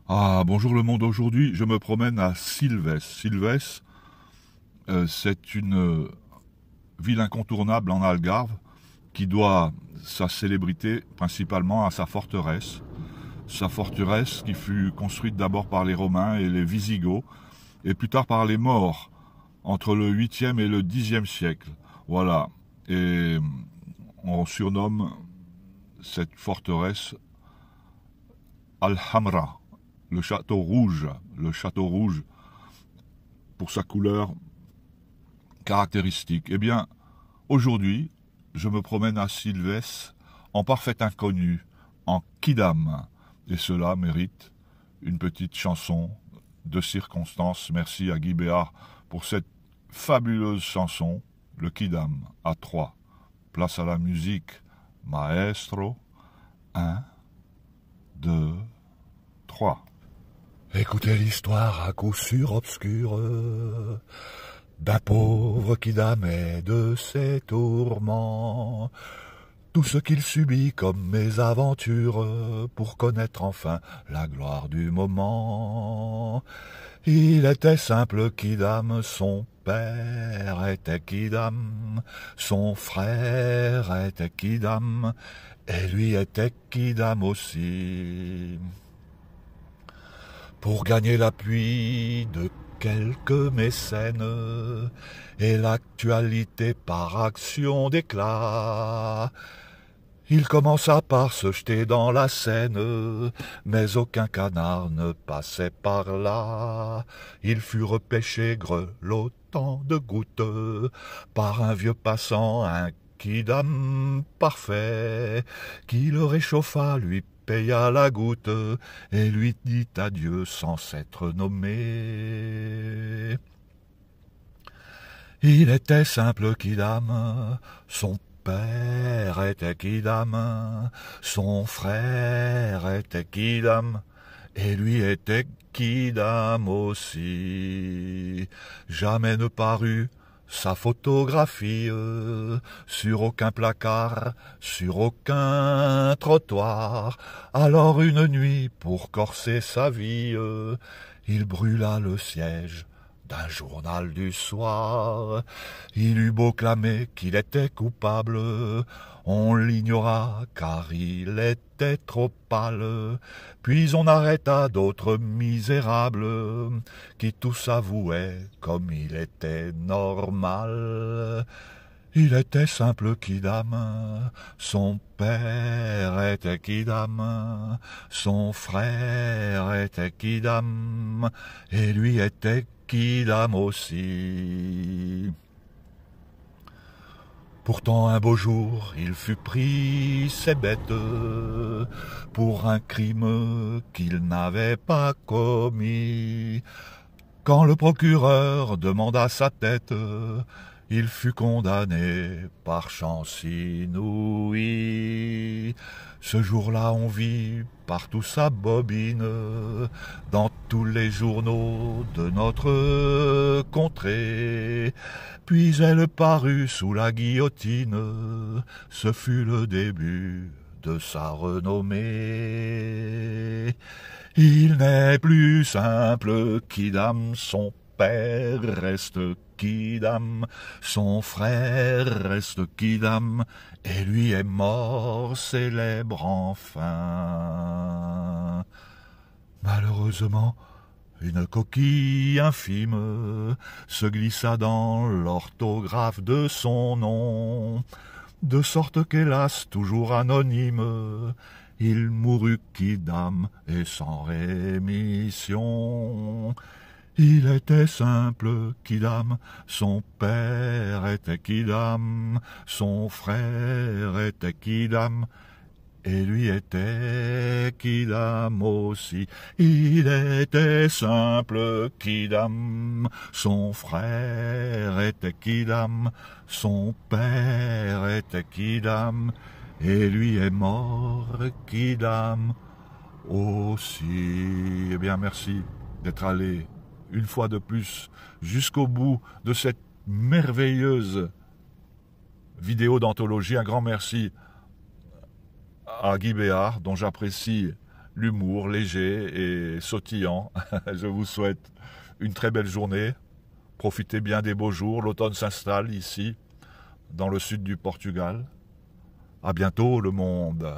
Ah, bonjour le monde, aujourd'hui je me promène à Silves. Silves, c'est une ville incontournable en Algarve qui doit sa célébrité principalement à sa forteresse. Sa forteresse qui fut construite d'abord par les Romains et les Visigoths et plus tard par les Maures entre le 8e et le 10e siècle. Voilà. Et on surnomme cette forteresse Alhambra, le château rouge pour sa couleur caractéristique. Eh bien, aujourd'hui, je me promène à Silves en parfait inconnu, en Kidam, et cela mérite une petite chanson de circonstance. Merci à Guy Béard pour cette fabuleuse chanson, le Kidam, à 3. Place à la musique, maestro. 1, 2, 3. Écoutez l'histoire à coup sûr obscure d'un pauvre qui damnait de ses tourments, tout ce qu'il subit comme mésaventures pour connaître enfin la gloire du moment. Il était simple Kidam, son père était Kidam, son frère était Kidam, et lui était Kidam aussi. Pour gagner l'appui de quelques mécènes et l'actualité par action d'éclat, il commença par se jeter dans la Seine, mais aucun canard ne passait par là. Il fut repêché grelottant de gouttes par un vieux passant, un Kidam parfait, qui le réchauffa, lui paya la goutte et lui dit adieu sans s'être nommé. Il était simple Kidam, son père était Kidam, son frère était Kidam, et lui était Kidam aussi. Jamais ne parut sa photographie sur aucun placard, sur aucun trottoir. Alors une nuit, pour corser sa vie, il brûla le siège d'un journal du soir. Il eut beau clamer qu'il était coupable, on l'ignora car il était trop pâle. Puis on arrêta d'autres misérables qui tous avouaient comme il était normal. Il était simple Kidam, son père était Kidam, son frère était Kidam, et lui était Kidam aussi. Pourtant un beau jour, il fut pris, c'est bête, pour un crime qu'il n'avait pas commis. Quand le procureur demanda sa tête, il fut condamné par chance inouïe. Ce jour-là, on vit partout sa bobine, dans tous les journaux de notre contrée. Puis elle parut sous la guillotine, ce fut le début de sa renommée. Il n'est plus simple Kidam, son père reste Kidam, son frère reste Kidam, et lui est mort célèbre enfin. Malheureusement, une coquille infime se glissa dans l'orthographe de son nom, de sorte qu'hélas, toujours anonyme, il mourut Kidam et sans rémission. Il était simple Kidam, son père était Kidam, son frère était Kidam, et lui était Kidam aussi. Il était simple Kidam, son frère était Kidam, son père était Kidam, et lui est mort Kidam aussi. Eh bien, merci d'être allé une fois de plus jusqu'au bout de cette merveilleuse vidéo d'anthologie. Un grand merci à Guy Béard, dont j'apprécie l'humour léger et sautillant. Je vous souhaite une très belle journée. Profitez bien des beaux jours. L'automne s'installe ici, dans le sud du Portugal. À bientôt, le monde.